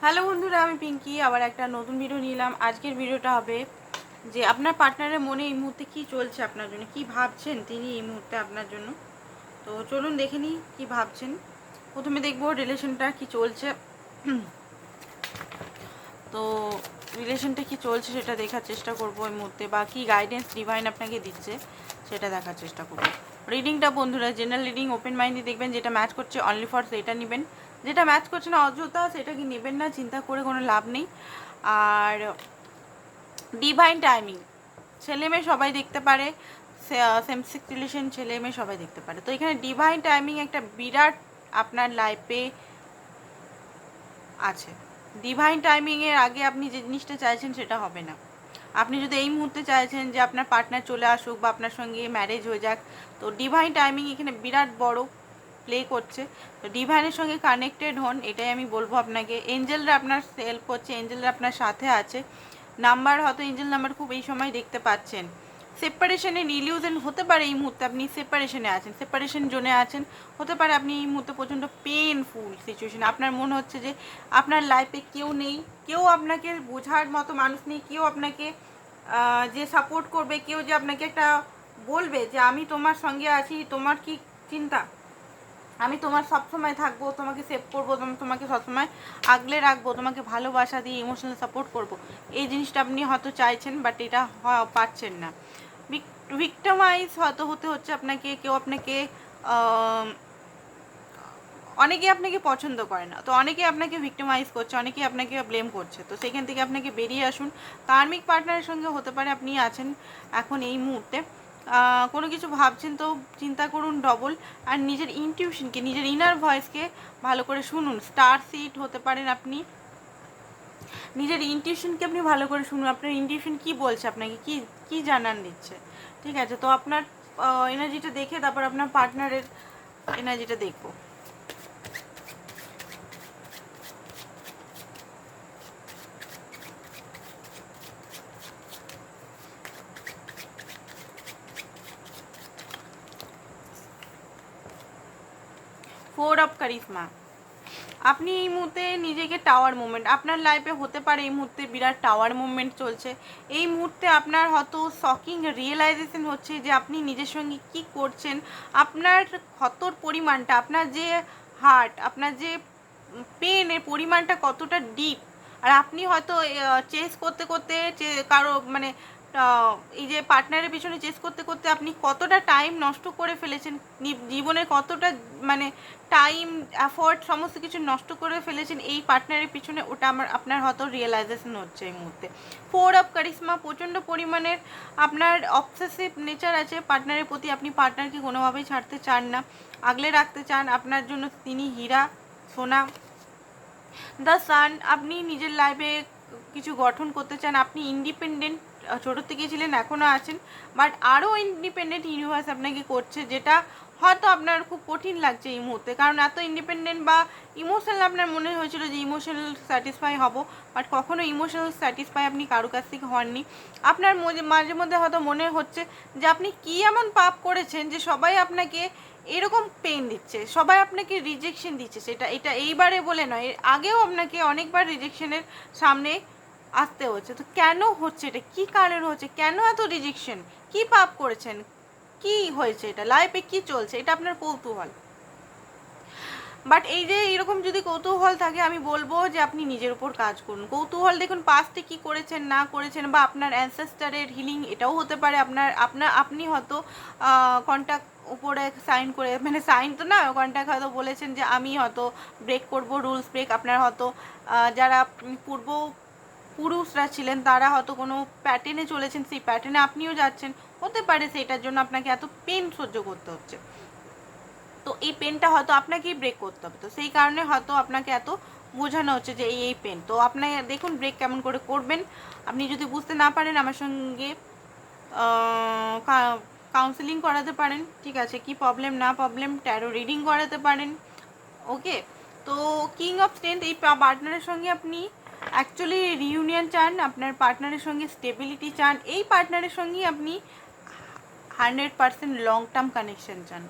Hello বন্ধুরা, আমি পিঙ্কি আবার একটা নতুন ভিডিও নিলাম। আজকের ভিডিওটা হবে যে আপনার পার্টনারের মনে এই মুহূর্তে কী চলছে, আপনার জন্য কী ভাবছেন তিনি এই মুহূর্তে আপনার জন্য। তো চলুন দেখে নিই কী ভাবছেন। প্রথমে দেখবো রিলেশনটা কি চলছে। তো রিলেশনটা কি চলছে সেটা দেখার চেষ্টা করবো এই মুহূর্তে, বা কী গাইডেন্স ডিভাইন আপনাকে দিচ্ছে সেটা দেখার চেষ্টা করবো। রিডিংটা বন্ধুরা জেনারেল রিডিং, ওপেন মাইন্ডে দেখবেন। যেটা ম্যাচ করছে অনলি ফর সেটা নেবেন, যেটা ম্যাচ করছে না অযথা সেটা কি নেবেন না, চিন্তা করে কোনো লাভ নেই। আর ডিভাইন টাইমিং, ছেলে মেয়ে সবাই দেখতে পারে, সেম সেক্স রিলেশন ছেলে মেয়ে সবাই দেখতে পারে। তো এখানে ডিভাইন টাইমিং একটা বিরাট আপনার লাইফে আছে। ডিভাইন টাইমিংয়ের আগে আপনি যে জিনিসটা চাইছেন সেটা হবে না। আপনি যদি এই মুহূর্তে চাইছেন যে আপনার পার্টনার চলে আসুক বা আপনার সঙ্গে ম্যারেজ হয়ে যাক, তো ডিভাইন টাইমিং এখানে বিরাট বড় প্লে করছে। তো ডিভাইনের সঙ্গে কানেক্টেড হন, এটাই আমি বলবো আপনাকে। এঞ্জেলরা আপনার হেল্প করছে, এঞ্জেলরা আপনার সাথে আছে। নাম্বার হয়তো এঞ্জেল নাম্বার খুব এই সময় দেখতে পাচ্ছেন। সেপারেশনের ইলিউশন হতে পারে এই মুহূর্তে আপনি সেপারেশনে আছেন, সেপারেশন জোনে আছেন। হতে পারে আপনি এই মুহূর্তে প্রচণ্ড পেনফুল সিচুয়েশন, আপনার মনে হচ্ছে যে আপনার লাইফে কেউ নেই, কেউ আপনাকে বোঝার মতো মানুষ নেই, কেউ আপনাকে যে সাপোর্ট করবে, কেউ যে আপনাকে একটা বলবে যে আমি তোমার সঙ্গে আছি, তোমার কি চিন্তা, আমি তোমার সবসময় থাকবো, তোমাকে সেভ করবো, তোমাকে সবসময় আগলে রাখবো, তোমাকে ভালোবাসা দিয়ে ইমোশনাল সাপোর্ট করব। এই জিনিসটা আপনি হয়তো চাইছেন, বাট এটা পাচ্ছেন না। ভিক্টিমাইজ হয়তো হতে হচ্ছে আপনাকে, কেউ আপনাকে অনেকে আপনাকে পছন্দ করে না, তো অনেকে আপনাকে ভিক্টিমাইজ করছে, অনেকে আপনাকে ব্লেম করছে। তো সেখান থেকে আপনাকে বেরিয়ে আসুন। কার্মিক পার্টনারের সঙ্গে হতে পারে আপনি আছেন এখন এই মুহূর্তে, কোনো কিছু ভাবছেন, তো চিন্তা করুন ডবল। আর নিজের ইনটিউশনকে, নিজের ইনার ভয়েসকে ভালো করে শুনুন। স্টার সিট হতে পারেন আপনি, নিজের ইনটিউশনকে আপনি ভালো করে শুনুন। আপনার ইনটিউশন কি বলছে, আপনাকে কি কি জানান দিচ্ছে, ঠিক আছে? তো আপনার এনার্জিটা দেখে তারপর আপনার পার্টনারের এনার্জিটা দেখবো। ফোর অফ কারিশমা, আপনি এই মুহূর্তে নিজেকে টাওয়ার মুভমেন্ট, আপনার লাইফে হতে পারে এই মুহূর্তে বিরাট টাওয়ার মুভমেন্ট চলছে। এই মুহূর্তে আপনার হয়তো শকিং রিয়েলাইজেশন হচ্ছে যে আপনি নিজের সঙ্গে কি করছেন, আপনার ক্ষতর পরিমাণটা, আপনার যে হার্ট, আপনার যে পেনের পরিমাণটা কতটা ডিপ। আর আপনি হয়তো চেস করতে করতে কারো মানে এই যে পার্টনারের পিছনে চেস করতে করতে আপনি কতটা টাইম নষ্ট করে ফেলেছেন, জীবনের কতটা মানে টাইম এফোর্ট সমস্ত কিছু নষ্ট করে ফেলেছেন এই পার্টনারের পিছনে, ওটা আপনার হয়তো রিয়েলাইজেশন হচ্ছে এই মুহূর্তে। ফোর অফ কারিশমা, প্রচণ্ড পরিমাণের আপনার অবসেসিভ নেচার আছে পার্টনারের প্রতি। আপনি পার্টনারকে কোনোভাবেই ছাড়তে চান না, আগলে রাখতে চান, আপনার জন্য তিনি হীরা সোনা। দ্য সান, আপনি নিজের লাইফে কিছু গঠন করতে চান, আপনি ইন্ডিপেন্ডেন্ট, ছোটো থেকে ছিলেন এখনও আছেন, বাট আরও ইন্ডিপেন্ডেন্ট ইউনিভার্স আপনাকে করছে, যেটা হয়তো আপনার খুব কঠিন লাগছে এই মুহূর্তে। কারণ এত ইন্ডিপেন্ডেন্ট বা ইমোশনাল আপনার মনে হয়েছিল যে ইমোশনাল স্যাটিসফাই হব, বাট কখনো ইমোশনাল স্যাটিসফাই আপনি কারো কাছ থেকে হননি। আপনার মাঝে মধ্যে হয়তো মনে হচ্ছে যে আপনি কী এমন পাপ করেছেন যে সবাই আপনাকে এরকম পেন দিচ্ছে, সবাই আপনাকে রিজেকশন দিচ্ছে। এটা এইবারে বলে নয়, এর আগেও আপনাকে অনেকবার রিজেকশনের সামনে আসতে হচ্ছে। তো কেন হচ্ছে এটা, কী কারণ হচ্ছে, কেন এত রিজেকশন, কী পাপ করেছেন, কি হয়েছে, এটা লাইফে কি চলছে, এটা আপনার কৌতূহল। বাট এই যে এরকম যদি কৌতূহল থাকে, আমি বলবো যে আপনি নিজের উপর কাজ করুন। কৌতূহল দেখুন পাস্টে কি করেছেন না করেছেন, বা আপনার অ্যানসেস্টারের হিলিং, এটাও হতে পারে। আপনি হয়তো কন্ট্যাক্ট উপরে সাইন করে, মানে সাইন তো না, কন্ট্যাক্ট হয়তো বলেছেন যে আমি হয়তো ব্রেক করব, রুলস ব্রেক। আপনার হয়তো যারা পূর্ব পুরুষরা ছিলেন তারা হয়তো কোনো প্যাটার্নে চলেছেন, সেই প্যাটার্নে আপনিও যাচ্ছেন, হতে পারে সেটার জন্য আপনাকে এত পেন সহ্য করতে হচ্ছে। তো এই পেনটা হয়তো আপনাকেই ব্রেক করতে হবে, তো সেই কারণে হয়তো আপনাকে এত বোঝানো হচ্ছে যে এই পেন। তো আপনি দেখুন ব্রেক কেমন করে করবেন। আপনি যদি বুঝতে না পারেন আমার সঙ্গে কাউন্সেলিং করাতে পারেন, ঠিক আছে? কি প্রবলেম না প্রবলেম, ট্যারো রিডিং করাতে পারেন, ওকে? তো কিং অফ স্ট্রেংথ, এই পার্টনারের সঙ্গে আপনি অ্যাকচুয়ালি রিউনিয়ন চান, আপনার পার্টনারের সঙ্গে স্টেবিলিটি চান, এই পার্টনারের সঙ্গেই আপনি 100% লং টার্ম কানেকশন চান।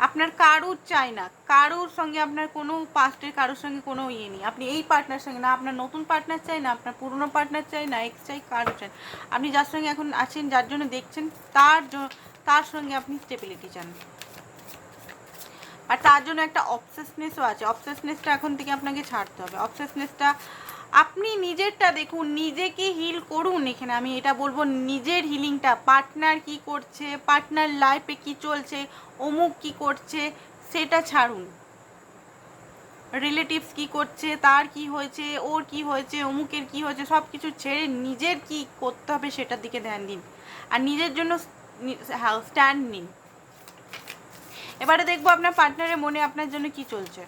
আপনার কারুর চাই না, কারুর সঙ্গে আপনার কোনো পাস্টের কারোর সঙ্গে কোনো ইয়ে নেই। আপনি এই পার্টনার সঙ্গে না আপনার নতুন পার্টনার চাই, না আপনার পুরনো পার্টনার চাই, না এক্স চাই, কারো চাই। আপনি যার সঙ্গে এখন আছেন, যার জন্য দেখছেন, তার সঙ্গে আপনি স্টেবিলিটি চান। আর তার জন্য একটা অবসেসনেসও আছে। অবসেসনেসটা এখন থেকে আপনাকে ছাড়তে হবে। অবসেসনেসটা আপনি নিজেরটা দেখুন, নিজেকে হিল করুন। এখানে আমি এটা বলবো, নিজের হিলিংটা। পার্টনার কি করছে, পার্টনার লাইফে কি চলছে, অমুক কি করছে সেটা ছাড়ুন। রিলেটিভস কি করছে, তার কি হয়েছে, ওর কি হয়েছে, অমুকের কি হয়েছে, সব কিছু ছেড়ে নিজের কি করতে হবে সেটার দিকে ধ্যান দিন, আর নিজের জন্য স্ট্যান্ড নিন। এবারে দেখবো আপনার পার্টনারের মনে আপনার জন্য কি চলছে।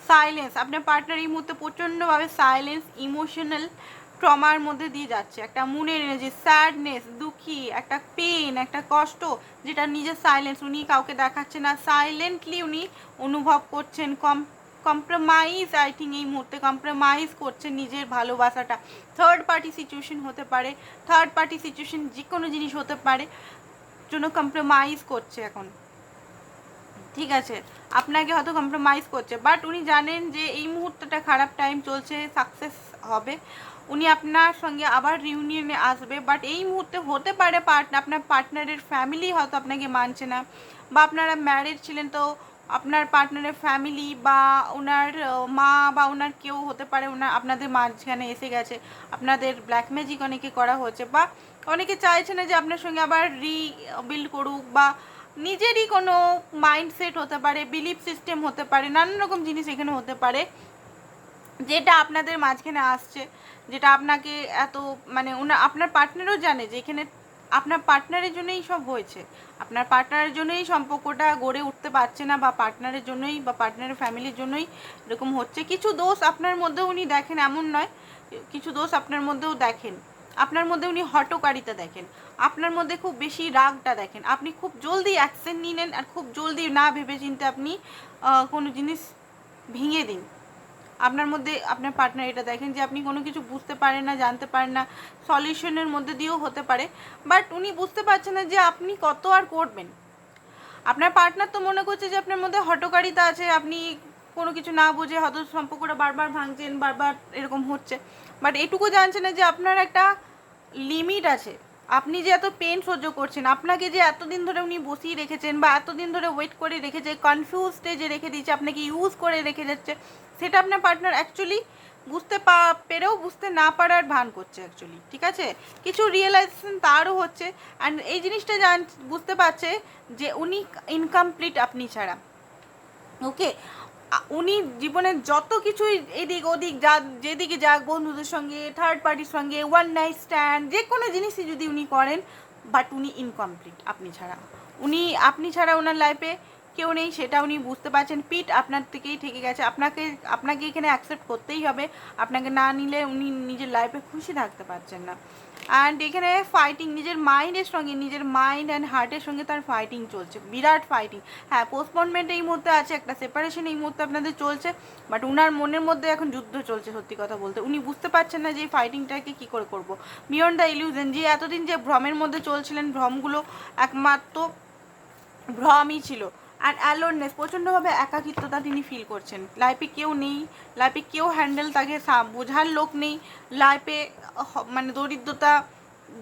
সাইলেন্স। আপনার পার্টনার এই মুহূর্তে প্রচণ্ডভাবে সাইলেন্স, ইমোশনাল ট্রমার মধ্যে দিয়ে যাচ্ছে। একটা মনের এনার্জি, স্যাডনেস, দুঃখী, একটা পেন, একটা কষ্ট, যেটা নিজের সাইলেন্স, উনি কাউকে দেখাচ্ছে না, সাইলেন্টলি উনি অনুভব করছেন। কম্প্রোমাইজ, আই থিঙ্ক এই মুহূর্তে কম্প্রোমাইজ করছেন নিজের ভালোবাসাটা। থার্ড পার্টি সিচুয়েশন হতে পারে, থার্ড পার্টি সিচুয়েশন যে কোনো জিনিস হতে পারে, জন্য কম্প্রোমাইজ করছে এখন। ঠিক আছে, আপনাকে হয়তো কম্প্রোমাইজ করছে, বাট উনি জানেন যে এই মুহূর্তটা খারাপ টাইম চলছে, সাকসেস হবে, উনি আপনার সঙ্গে আবার রিউনিয়নে আসবে। বাট এই মুহূর্তে হতে পারে আপনার পার্টনারের ফ্যামিলি হয়তো আপনাকে মানছে না, বা আপনারা ম্যারিড ছিলেন তো আপনার পার্টনারের ফ্যামিলি বা ওনার মা বা ওনার কেউ হতে পারে ওনার আপনাদের মাঝখানে এসে গেছে, আপনাদের ব্ল্যাক ম্যাজিক অনেকে করা হয়েছে, বা অনেকে চাইছে না যে আপনার সঙ্গে আবার রিবিল্ড করুক, বা নিজেরই কোনো মাইন্ডসেট হতে পারে, বিলিফ সিস্টেম হতে পারে, নানান রকম জিনিস এখানে হতে পারে যেটা আপনাদের মাঝখানে আসছে, যেটা আপনাকে এত মানে আপনার পার্টনারও জানে যে এখানে আপনার পার্টনারের জন্যই সব হয়েছে, আপনার পার্টনারের জন্যই সম্পর্কটা গড়ে উঠতে পারছে না, বা পার্টনারের জন্যই বা পার্টনারের ফ্যামিলির জন্যই এরকম হচ্ছে। কিছু দোষ আপনার মধ্যেও উনি দেখেন, এমন নয়, কিছু দোষ আপনার মধ্যেও দেখেন। আপনার মধ্যে উনি হটকারিতা দেখেন, আপনার মধ্যে খুব বেশি রাগটা দেখেন, আপনি খুব জলদি অ্যাকশন নিয়ে নেন, আর খুব জলদি না ভেবে চিন্তে আপনি কোনো জিনিস ভেঙে দিন। আপনার মধ্যে আপনার পার্টনার এটা দেখেন যে আপনি কোনো কিছু বুঝতে পারেন না, জানতে পারেন না, সলিউশনের মধ্যে দিয়েও হতে পারে, বাট উনি বুঝতে পারছেন না যে আপনি কত আর করবেন। আপনার পার্টনার তো মনে করছে যে আপনার মধ্যে হটকারিতা আছে, আপনি কোনো কিছু না বুঝে হয়তো সম্পর্কটা বারবার ভাঙছেন, বারবার এরকম হচ্ছে, বাট এটুকু জানছে না যে আপনার একটা লিমিট আছে। আপনি যে এত পেন সহ্য করছেন, আপনাকে যে এতদিন ধরে উনি বসিয়ে রেখেছেন বা এতদিন ধরে ওয়েট করে রেখেছে, কনফিউজ স্টেজে রেখে দিয়েছে, আপনাকে ইউজ করে রেখে যাচ্ছে, সেটা আপনার পার্টনার অ্যাকচুয়ালি বুঝতে পেরেও বুঝতে না পারার ভান করছে অ্যাকচুয়ালি। ঠিক আছে, কিছু রিয়েলাইজেশন তারও হচ্ছে, অ্যান্ড এই জিনিসটা বুঝতে পারছে যে উনি ইনকমপ্লিট আপনি ছাড়া। ওকে, উনি জীবনের যত কিছুই এদিক ওদিক যেদিকে যাক, বন্ধুদের সঙ্গে, থার্ড পার্টির সঙ্গে, ওয়ান নাইট স্ট্যান্ড, যে কোনো জিনিসই যদি উনি করেন, বাট উনি ইনকমপ্লিট আপনি ছাড়া। আপনি ছাড়া ওনার লাইফে কেউ নেই, সেটা উনি বুঝতে পারছেন। পিঠ আপনার থেকেই ঠেকে গেছে, আপনাকে এখানে অ্যাকসেপ্ট করতেই হবে। আপনাকে না নিলে উনি নিজের লাইফে খুশি থাকতে পারছেন না। অ্যান্ড এখানে ফাইটিং, নিজের মাইন্ডের সঙ্গে, নিজের মাইন্ড অ্যান্ড হার্টের সঙ্গে তার ফাইটিং চলছে, বিরাট ফাইটিং। হ্যাঁ, পোস্টপোনমেন্ট এই মুহূর্তে আছে, একটা সেপারেশন এই মুহূর্তে আপনাদের চলছে, বাট উনার মনের মধ্যে এখন যুদ্ধ চলছে। সত্যি কথা বলতে উনি বুঝতে পারছেন না যে এই ফাইটিংটাকে কী করে করবো। বিয়ন্ড দ্য ইলিউশন, যে এতদিন যে ভ্রমের মধ্যে চলছিলেন, ভ্রমগুলো একমাত্র ভ্রমই ছিল। অ্যান্ড অ্যালোননেস, প্রচণ্ডভাবে একাকিত্বতা তিনি ফিল করছেন। লাইফে কেউ নেই, লাইফে কেউ হ্যান্ডেল তাকে বোঝার লোক নেই, লাইফে মানে দরিদ্রতা,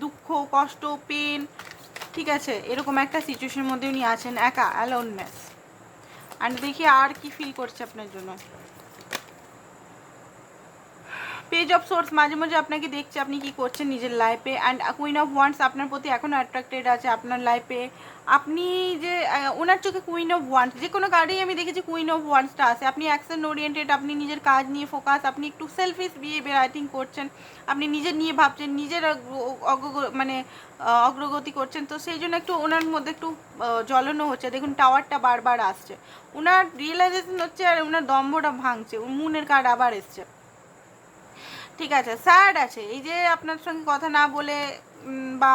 দুঃখ, কষ্ট, পেন, ঠিক আছে, এরকম একটা সিচুয়েশনের মধ্যে উনি আছেন, একা, অ্যালোননেস। অ্যান্ড দেখি আর কি ফিল করছে আপনার জন্য। পেজ অফ সোর্স, মাঝে মাঝে আপনাকে দেখছে আপনি কি করছেন নিজের লাইফে। অ্যান্ড কুইন অফ ওয়ান্ডস আপনার প্রতি এখনও অ্যাট্রাক্টেড আছে আপনার লাইফে। আপনি যে ওনার চোখে কুইন অফ ওয়ান্ডস, যে কোনো কার্ডেই আমি দেখেছি কুইন অফ ওয়ান্ডসটা আছে। আপনি অ্যাকশন ওরিয়েন্টেড, আপনি নিজের কাজ নিয়ে ফোকাস, আপনি একটু সেলফিশ বিহেভিয়ার আই থিঙ্ক করছেন, আপনি নিজের নিয়ে ভাবছেন, নিজের অগ্রগতি করছেন, তো সেই জন্য একটু ওনার মধ্যে একটু জ্বলনও হচ্ছে। দেখুন টাওয়ারটা বারবার আসছে, ওনার রিয়েলাইজেশন হচ্ছে আর ওনার দম্ভটা ভাঙছে, মুনের কার্ড আবার এসছে। ঠিক আছে, স্যাড আছে, এই যে আপনার সঙ্গে কথা না বলে বা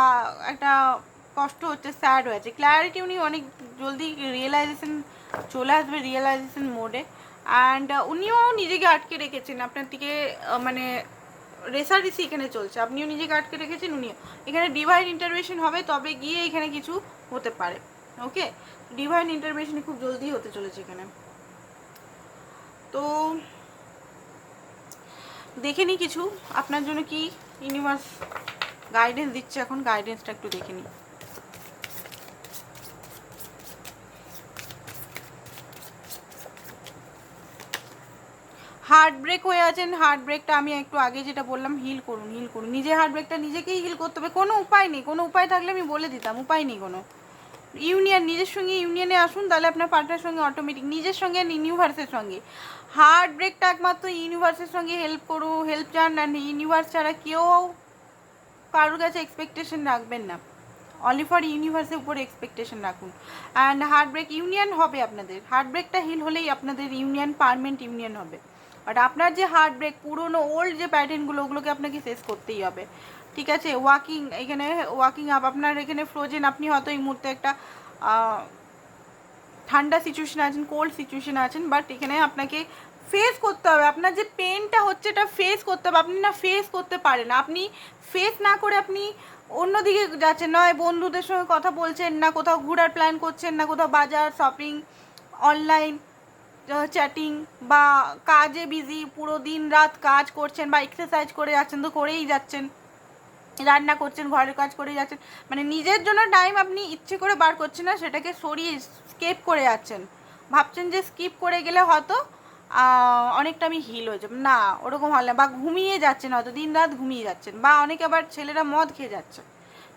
একটা কষ্ট হচ্ছে, স্যাড হয়েছে। ক্ল্যারিটি, উনি অনেক জলদি রিয়েলাইজেশন চলে আসবে, রিয়েলাইজেশন মোডে। অ্যান্ড উনিও নিজেকে আটকে রেখেছেন আপনার দিকে, মানে রেসারেসি এখানে চলছে, আপনিও নিজেকে আটকে রেখেছেন, উনিও। এখানে ডিভাইন ইন্টারভেনশন হবে, তবে গিয়ে এখানে কিছু হতে পারে। ওকে, ডিভাইন ইন্টারভেনশন খুব জলদি হতে চলেছে এখানে। তো দেখে নিই কিছু আপনার জন্য কি ইউনিভার্স গাইডেন্স দিচ্ছে এখন, গাইডেন্সটা একটু দেখে নিই। হার্ট ব্রেক হয়ে আছেন, হার্ট ব্রেকটা আমি একটু আগে যেটা বললাম, হিল করুন, হিল করুন। নিজের হার্ট ব্রেকটা নিজেকেই হিল করতে হবে, কোনো উপায় নেই। কোনো উপায় থাকলে আমি বলে দিতাম, উপায় নেই কোনো। ইউনিয়ন, নিজের সঙ্গে ইউনিয়নে আসুন, তাহলে আপনার পার্টনার সঙ্গে অটোমেটিক, নিজের সঙ্গে আর ইউনিভার্সের সঙ্গে। হার্ট ব্রেকটা একমাত্র ইউনিভার্সের সঙ্গে হেল্প চান, না ইউনিভার্স ছাড়া কেউ কারোর কাছে এক্সপেকটেশন রাখবেন না। অনলি ফর ইউনিভার্সের উপরে এক্সপেকটেশন রাখুন। অ্যান্ড হার্ট ব্রেক ইউনিয়ন হবে আপনাদের, হার্ট ব্রেকটা হিল হলেই আপনাদের ইউনিয়ন পারমানেন্ট ইউনিয়ন হবে। বাট আপনার যে হার্ট ব্রেক, পুরোনো ওল্ড যে প্যাটার্নগুলো, ওগুলোকে আপনাকে শেষ করতেই হবে। ঠিক আছে, ওয়াকিং, এখানে ওয়াকিং আপ, আপনার এখানে ফ্রোজেন, আপনি হয়তো এই মুহূর্তে একটা ঠান্ডা সিচুয়েশন আছেন, কোল্ড সিচুয়েশন আছেন, বাট এখানে আপনাকে ফেস করতে হবে। আপনার যে পেনটা হচ্ছে এটা ফেস করতে হবে। আপনি না ফেস করতে পারেন, আপনি ফেস না করে আপনি অন্যদিকে যাচ্ছেন, নয় বন্ধুদের সঙ্গে কথা বলছেন, না কোথাও ঘোরার প্ল্যান করছেন, না কোথাও বাজার শপিং, অনলাইন চ্যাটিং, বা কাজে বিজি, পুরো দিন রাত কাজ করছেন, বা এক্সারসাইজ করে যাচ্ছেন তো করেই যাচ্ছেন, রান্না করছেন, ঘরের কাজ করে যাচ্ছেন, মানে নিজের জন্য টাইম আপনি ইচ্ছে করে বার করছেন না, সেটাকে সরিয়ে স্কিপ করে যাচ্ছেন। ভাবছেন যে স্কিপ করে গেলে হয়তো অনেকটা আমি হিল হয়ে যাব, না ওরকম হলে, বা ঘুমিয়ে যাচ্ছেন, হয়তো দিন রাত ঘুমিয়ে যাচ্ছেন, বা অনেকে আবার ছেলেরা মদ খেয়ে যাচ্ছে।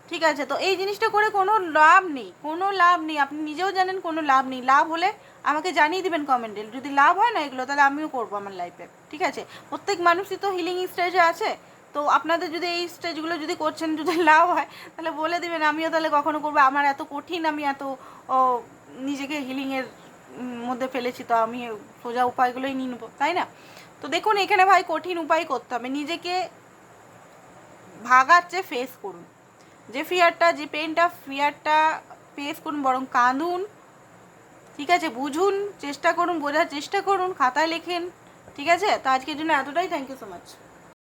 ঠিক আছে, তো এই জিনিসটা করে কোনো লাভ নেই, কোনো লাভ নেই, আপনি নিজেও জানেন কোনো লাভ নেই। লাভ হলে আমাকে জানিয়ে দিবেন কমেন্টে, যদি লাভ হয় না এগুলো, তাহলে আমিও করবো আমার লাইফে। ঠিক আছে, প্রত্যেক মানুষই তো হিলিং স্টেজে আছে, তো আপনাদের যদি এই স্টেজগুলো যদি করছেন, যদি লাভ হয় তাহলে বলে দেবেন, আমিও তাহলে কখনো করবো। আমার এত কঠিন, আমি এত নিজেকে হিলিংয়ের মধ্যে ফেলেছি, তো আমি সোজা উপায়গুলোই নিয়ে নেবো, তাই না? তো দেখুন এখানে ভাই কঠিন উপায় করতে হবে, নিজেকে ভাগাচ্ছে, ফেস করুন। যে ফিয়ারটা, যে পেনটা, ফিয়ারটা ফেস করুন, বরং কাঁদুন। ঠিক আছে, বুঝুন, চেষ্টা করুন, বোঝার চেষ্টা করুন, খাতায় লেখেন। ঠিক আছে, তো আজকের জন্য এতটাই। Thank you so much.